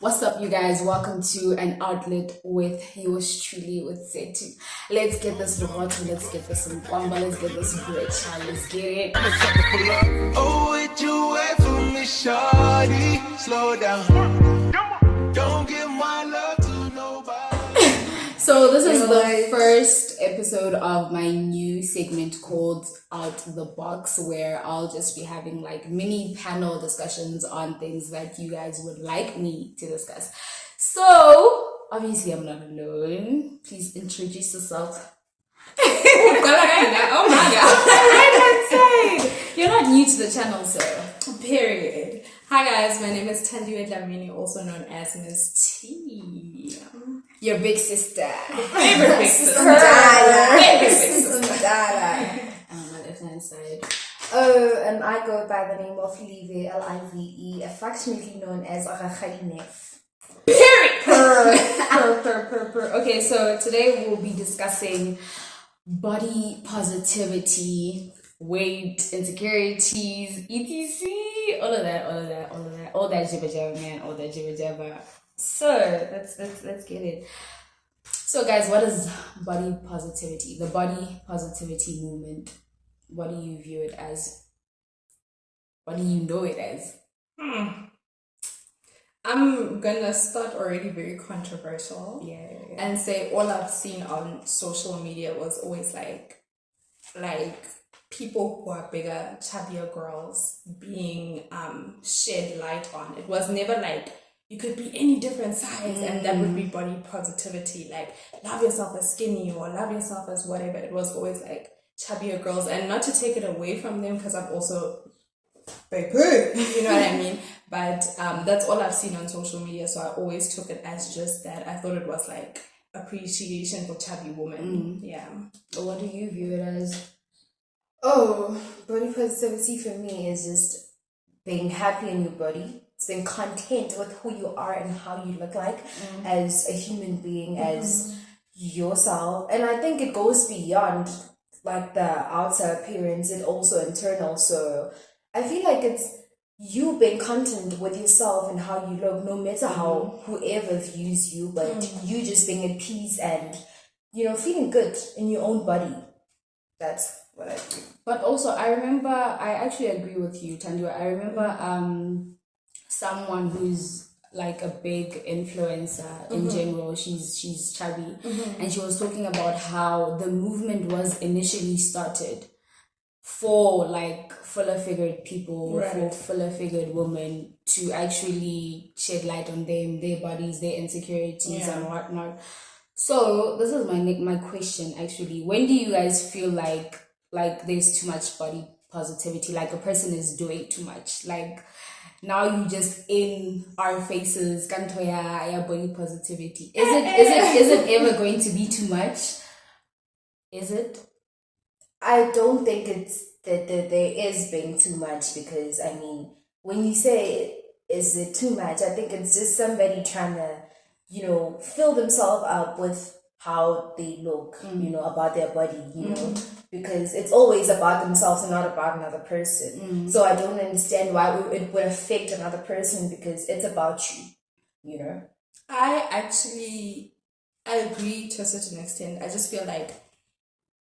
What's up, you guys? Welcome to an outlet with yours truly, with Setu. Let's get this roboto, let's get this kwamba, let's get this bread, child. Let's get it. Oh, would you wait for me, shawty? Slow down. Don't give my love to nobody. So this is the first episode of my new segment called Out the Box, where I'll just be having like mini panel discussions on things that you guys would like me to discuss. So obviously I'm not alone. Please introduce yourself. Oh my god. You're not new to the channel, sir. Period. Hi guys, my name is Tandiwe Dlamini, also known as Miss T. Your big sister. Favorite big sister. Favorite big sister. On my left hand side. Oh, and I go by the name of Live, L-I-V-E, affectionately known as Agakhalinef. Okay, so today we'll be discussing body positivity, weight, insecurities, etc. All that jibber jabber, man, all that jibber jabber. So let's get it. So guys, what is body positivity? The body positivity movement. What do you view it as? What do you know it as? I'm gonna start already very controversial. Yeah. And say all I've seen on social media was always like people who are bigger, chubbier girls being shed light on. It was never like you could be any different size and that would be body positivity, like love yourself as skinny or love yourself as whatever. It was always like chubbier girls, and not to take it away from them because I'm also big, you know what I mean? But that's all I've seen on social media, so I always took it as just that. I thought it was like appreciation for chubby women. Yeah. What do you view it as? Oh, body positivity for me is just being happy in your body, being content with who you are and how you look like as a human being, as yourself. And I think it goes beyond like the outer appearance, and also internal. So I feel like it's you being content with yourself and how you look, no matter how whoever views you, but you just being at peace and, you know, feeling good in your own body. That's what I do. But also, I actually agree with you, Tandiwe. I remember someone who's like a big influencer in general. She's chubby, and she was talking about how the movement was initially started for like fuller figured people, for fuller figured women to actually shed light on them, their bodies, their insecurities and whatnot. So this is my question actually. When do you guys feel like there's too much body positivity, like a person is doing too much? Like now you just in our faces, kantoya body positivity. Is it ever going to be too much? Is it? I don't think it's that there is being too much, because I mean, when you say is it too much, I think it's just somebody trying to, you know, fill themselves up with how they look, you know, about their body, you know, because it's always about themselves and not about another person. So I don't understand why it would affect another person, because it's about you, you know. I agree to a certain extent. I just feel like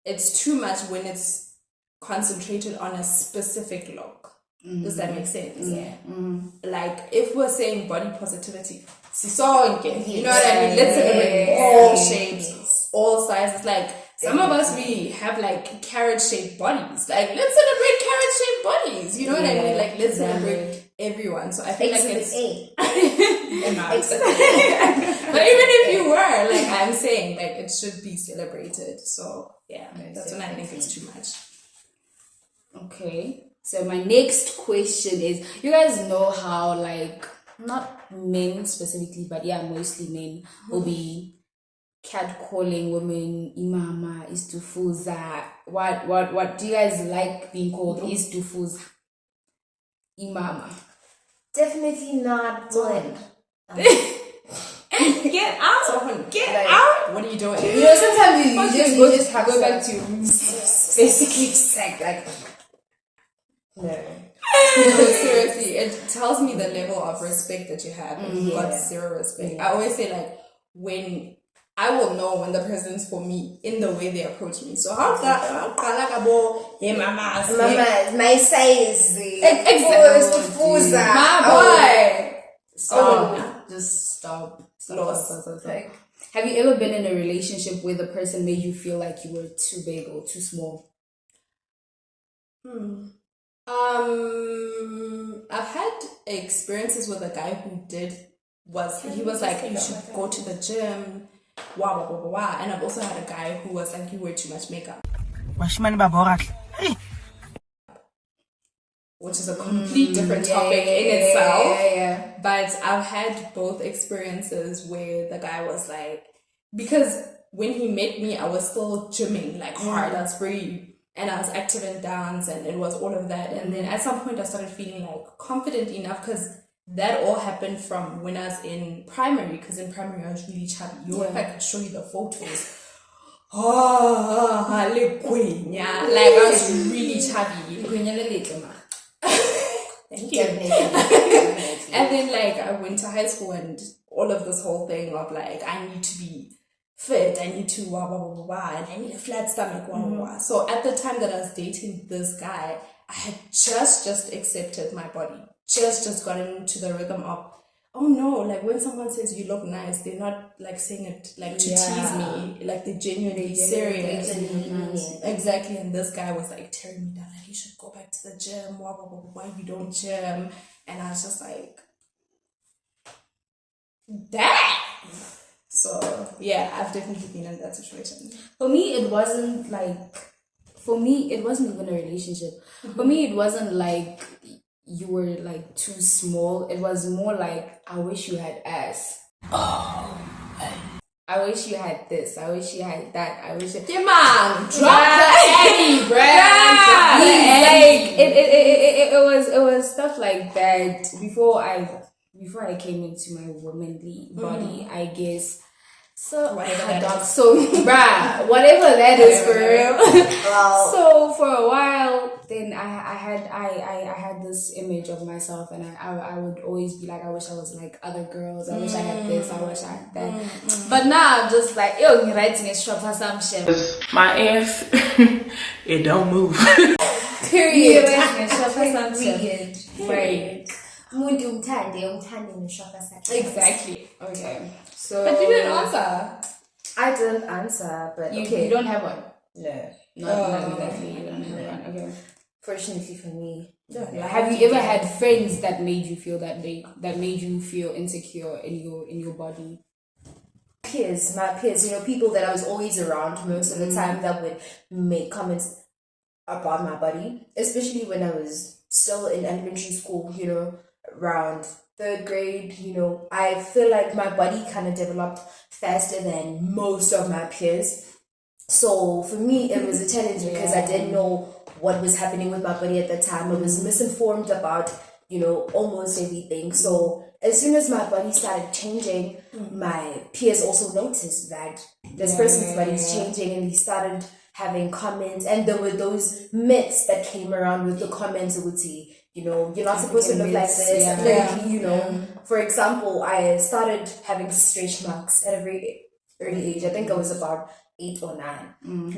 it's too much when it's concentrated on a specific look. Does that make sense? Yeah. Like if we're saying body positivity, you know what I mean? Let's celebrate all shapes, all sizes. Like some of us, we have like carrot-shaped bodies. Like let's celebrate carrot-shaped bodies. You know what I mean? Like let's celebrate everyone. So I feel like it's but even if you were, like I'm saying, like it should be celebrated. So yeah, that's when I think it's too much. Okay. So my next question is, you guys know how like not men specifically, but yeah, mostly men will be catcalling women, imama, istufuza. What do you guys like being called? Istufuza, imama. Definitely not one. Get out! Get like, out! What are you doing? You know, sometimes you just have go back to to basically sex. Like no. No, seriously, it tells me the level of respect that you have. And you've got zero respect. I always say, like, when I will know when the person's for me in the way they approach me. So how hey mama, my size, exactly. My boy. Stop. Just stop. Lost. Like, have you ever been in a relationship where the person made you feel like you were too big or too small? I've had experiences with a guy who he was like, you should go to the gym, blah blah blah blah blah. And I've also had a guy who was like, you wear too much makeup, which is a complete different topic in itself. Yeah. But I've had both experiences where the guy was like, because when he met me, I was still gymming like hard. I was and I was active in dance, and it was all of that. And then at some point I started feeling like confident enough, because that all happened from when I was in primary, because in primary I was really chubby. If I could show you the photos. Like I was really chubby. Thank you. And then like I went to high school, and all of this whole thing of like, I need to be fit, I need to blah blah blah blah blah, and I need a flat stomach, blah blah blah. So at the time that I was dating this guy, I had just accepted my body, just gotten into the rhythm of, oh no, like when someone says you look nice, they're not like saying it like to tease me, like they're genuinely serious. Exactly. And this guy was like tearing me down, like, you should go back to the gym, blah blah blah blah, why you don't gym? And I was just like, damn. So yeah, I've definitely been in that situation. For me, it wasn't even a relationship. For me, it wasn't like you were like too small. It was more like, I wish you had ass. I wish you had this. I wish you had that. I wish. Yeah, man, drop the Eddie, bruh. It was stuff like that before I came into my womanly body, I guess. So whatever that is. So bruh, whatever that is for real. Wow. So for a while, then I had this image of myself, and I would always be like, I wish I was like other girls. I wish I had this. I wish I had that. But now I'm just like, yo, you're writing a shop for some shit. My ass, it don't move. Period. Period. Right. Exactly. Okay. So, but you didn't answer. I didn't answer, but you don't have one. No, not exactly. You don't have one. Okay. Fortunately for me. Yeah. Have you ever had friends that made you feel that made you feel insecure in your body? My peers, people that I was always around most of the time, that would make comments about my body, especially when I was still in elementary school, around third grade. I feel like my body kind of developed faster than most of my peers. So for me, it was a challenge because I didn't know what was happening with my body at the time. I was misinformed about, almost everything. So as soon as my body started changing, my peers also noticed that this person's body is changing, and they started having comments. And there were those myths that came around with the comments that would say, you're not supposed to look like this. Apparently, for example, I started having stretch marks at a very early age. I think I was about 8 or 9.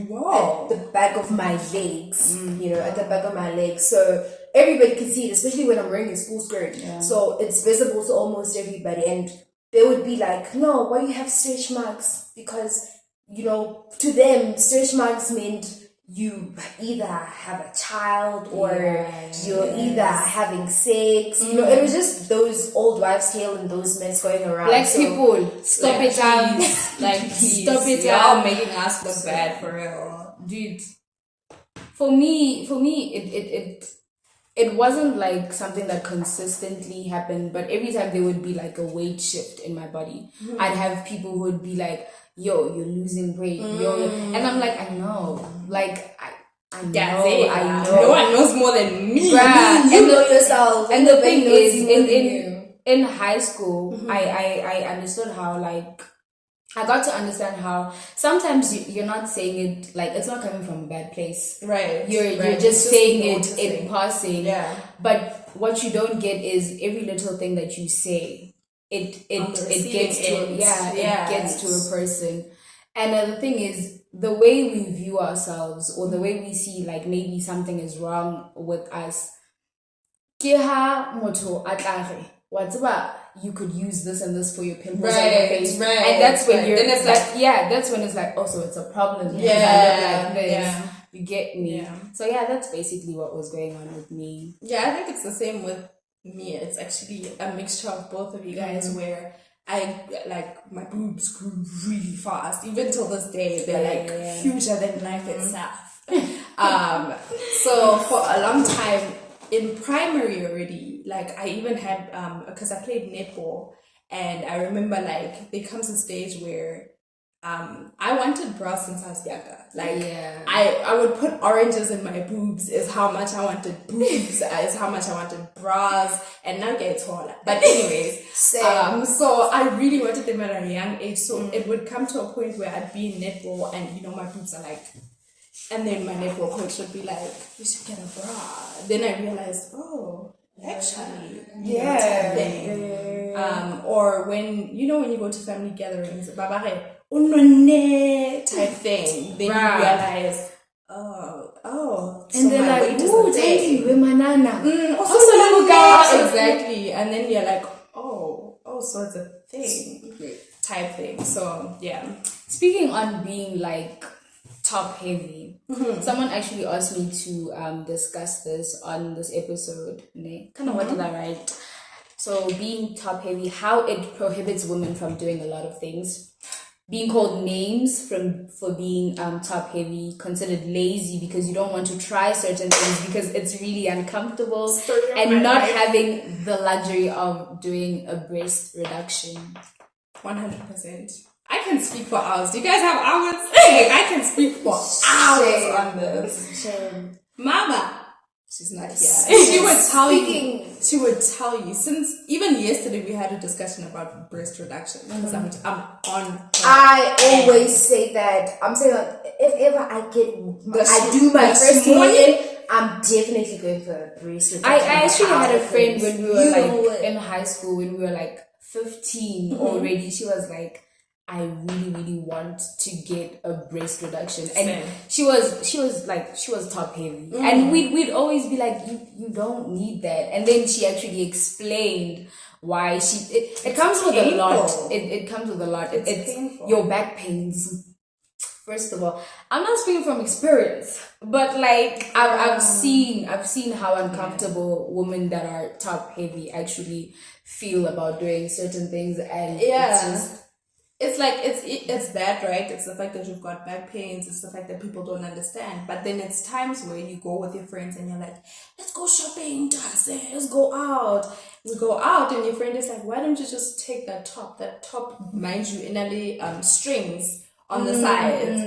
Wow. At the back of my legs, at the back of my legs. So everybody could see it, especially when I'm wearing a school skirt. Yeah. So it's visible to almost everybody. And they would be like, no, why do you have stretch marks? Because, to them, stretch marks meant you either have a child or you're either having sex. It was just those old wives' tale and those myths going around. Like, people, stop it out. Like, stop it out, making us look bad, for real. Dude, for me, it wasn't like something that consistently happened, but every time there would be like a weight shift in my body, I'd have people who would be like, yo, you're losing weight, and I'm like, I know, like, I know. No one knows more than me. Bruh. You know yourself. And the thing is, in high school, I understood how, like, I got to understand how sometimes you're not saying it like it's not coming from a bad place. Right. You're just saying it noticing. in passing. Yeah. But what you don't get is every little thing that you say, it gets to end. it gets to a person. And the thing is, the way we view ourselves or the way we see like maybe something is wrong with us. Ke ha motho a tla re, wa tseba, you could use this and this for your pimples on your face. Right. And that's when you're then it's like, that's when it's like, oh, so it's a problem. Yeah, because I look like this. yeah. You get me. Yeah. So yeah, that's basically what was going on with me. Yeah, I think it's the same with me. It's actually a mixture of both of you guys where I like my boobs grew really fast. Even till this day, they're like huger than life itself. So for a long time in primary already, like I even had because I played netball, and I remember like there comes a stage where I wanted bras since I was younger. Like I would put oranges in my boobs is how much I wanted boobs, is how much I wanted bras, and now get taller. But anyways, so I really wanted them at a young age. So it would come to a point where I'd be in netball and my boobs are like, and then my netball coach would be like, you should get a bra. Then I realized, oh, actually, it's a thing. Or when when you go to family gatherings, babare unone type thing, then you realize, oh, and they're like, ooh, thank you, manana. Exactly. And then you're like, oh, so it's a thing type thing. So yeah. Speaking on being like top heavy, someone actually asked me to discuss this on this episode. Kind of what did I write? So being top heavy, how it prohibits women from doing a lot of things. Being called names for being top heavy, considered lazy because you don't want to try certain things because it's really uncomfortable, and not having the luxury of doing a breast reduction. 100%. I can speak for hours. Do you guys have hours? I can speak for hours on this. Mama, she's not here. She would tell you. Since even yesterday we had a discussion about breast reduction because I'm on. I always say that. I'm saying that if ever I do my first morning, I'm definitely going for a breast reduction. I actually had a friend when we were like in high school, when we were like 15 already. She was like, I really, really want to get a breast reduction, and she was top heavy, and we'd always be like, you don't need that, and then she actually explained why it comes with a lot. It comes with a lot. It's painful. Your back pains. First of all, I'm not speaking from experience, but like I've seen how uncomfortable women that are top heavy actually feel about doing certain things, and it's like it's that, right? It's the fact that you've got back pains. It's the fact that people don't understand. But then it's times where you go with your friends and you're like, let's go shopping, let's go out. We go out and your friend is like, why don't you just take that top? That top, mind you, innerly strings on the sides.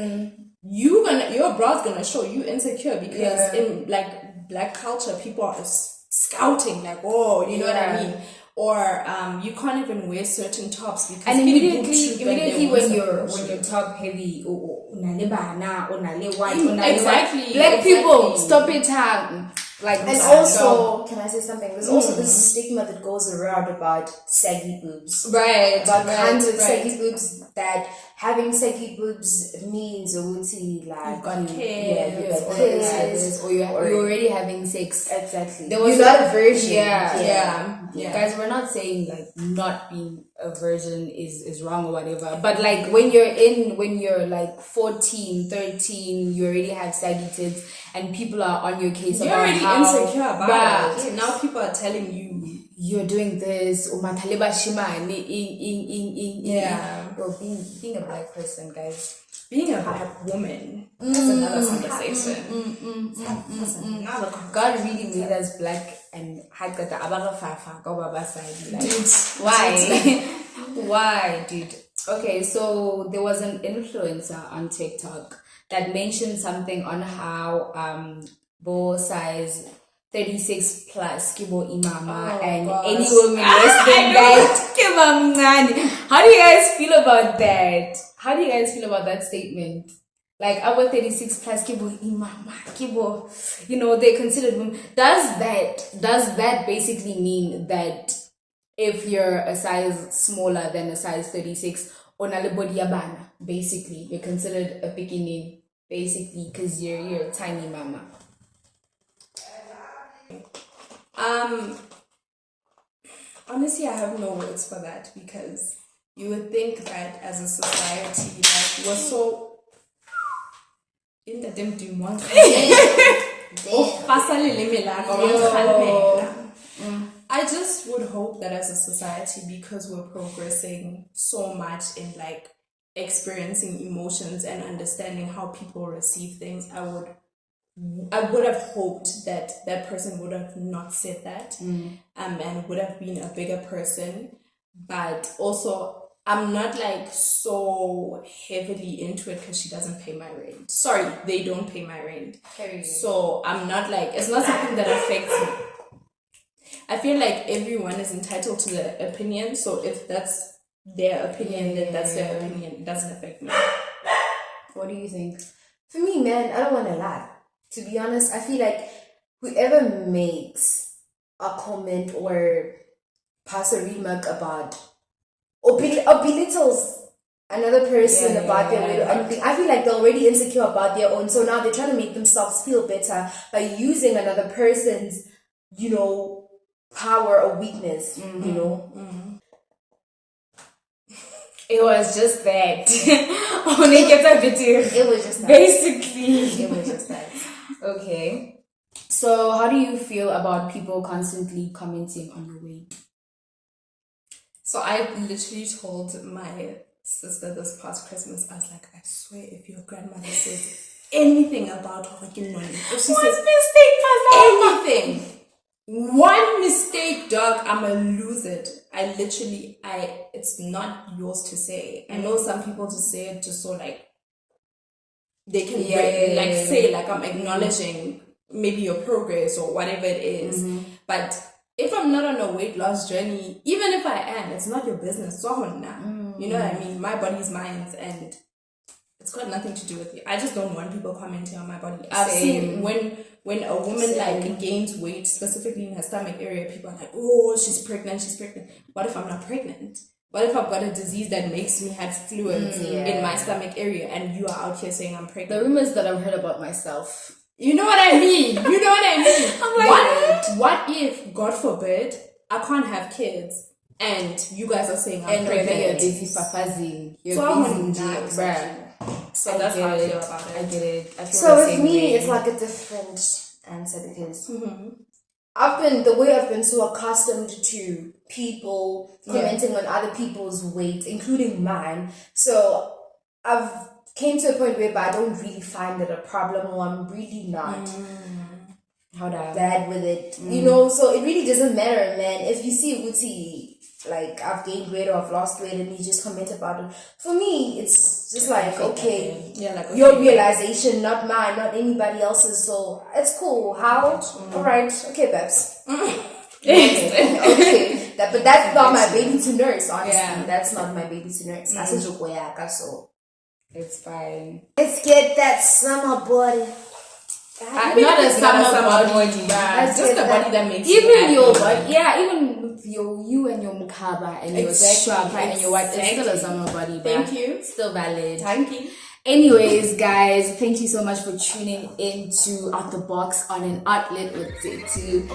Your bra's gonna show you insecure because in like black culture, people are scouting like, oh, you know what I mean? Or you can't even wear certain tops because and immediately when you're top heavy or exactly black people stop it like, and also can I say something, there's also this stigma that goes around about saggy boobs, right? About kinds of saggy boobs, that having saggy boobs means like you've got kids, or you're already having sex. Exactly. You're not a virgin. Yeah. Guys, we're not saying like not being a virgin is wrong or whatever, but like when you're like 14, 13, you already have saggy tits and people are on your case you're about already how insecure about it. yes. Now people are telling you you're doing this or Bro, being a black person, guys, being a black woman, that's another conversation. God really made us black and had got the abaga go baba side. Like, Dude, why? Why, dude? Okay, so there was an influencer on TikTok that mentioned something on how both sides 36 plus kibo imama, Oh, and gosh. any woman less than that kibo mncane. How do you guys feel about that? How do you guys feel about that statement? Like our 36 plus kibo imama kibo, they're considered women. Does that basically mean that if you're a size smaller than a size 36, onalebodiabana, basically you're considered a beginning, basically, because you're a tiny mama? Honestly, I have no words for that, because you would think that as a society, like, we're so in the dim do one. I just would hope that as a society, because we're progressing so much in like experiencing emotions and understanding how people receive things, I would have hoped that that person would have not said that, and would have been a bigger person. But also, I'm not like so heavily into it because she doesn't pay my rent. Sorry, they don't pay my rent. So I'm not like, it's not something that affects me. I feel like everyone is entitled to their opinion. So if that's their opinion, then that's their opinion. It doesn't affect me. What do you think? For me, man, I don't want to lie. To be honest, I feel like whoever makes a comment or pass a remark about or belittles another person about their way or anything, I feel like they're already insecure about their own. So now they're trying to make themselves feel better by using another person's, power or weakness, It was just that. It was just that. Basically. It was just that. Okay. So how do you feel about people constantly commenting on your weight? So I literally told my sister this past Christmas, I was like, I swear, if your grandmother says anything about her, if she says anything, one mistake, dog, I'ma lose it. It's not yours to say. I know some people just say it just so like they can say like I'm acknowledging maybe your progress or whatever it is. But if I'm not on a weight loss journey, even if I am, it's not your business. So you know what I mean? My body's mine, and it's got nothing to do with you. I just don't want people commenting on my body. I've seen when a woman like gains weight, specifically in her stomach area, people are like, oh, she's pregnant. What if I'm not pregnant? What if I've got a disease that makes me have fluids in my stomach area, and you are out here saying I'm pregnant? The rumors that I've heard about myself. You know what I mean? I'm like, what if, God forbid, I can't have kids, and you guys are saying I'm pregnant? You're busy papazing. So that's how I feel about it. I get it. I feel so the with same me, way. it's like a different answer because I've been so accustomed to people commenting on other people's weight, including mine. So I've came to a point where I don't really find it a problem, or I'm really not bad with it. So it really doesn't matter, man. If you see Wuti, like I've gained weight or I've lost weight and you just comment about it, for me it's just like okay, your realization, not mine, not anybody else's, so it's cool. How? Alright, okay, babes. Okay. But that's not my baby to nurse, honestly. That's not my baby to nurse. That's a joke, so it's fine. Let's get that summer body. Not a summer body, it's just a body that makes even you happy. your body, even with you and your mukhaba and your strap and your what, it's still a summer body. Thank you. Still valid. Thank you. Anyways, guys, thank you so much for tuning into Out the Box on an Outlet with T2.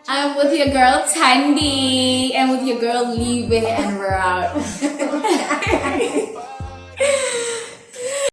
I'm with your girl Tandy and with your girl Live, and we're out.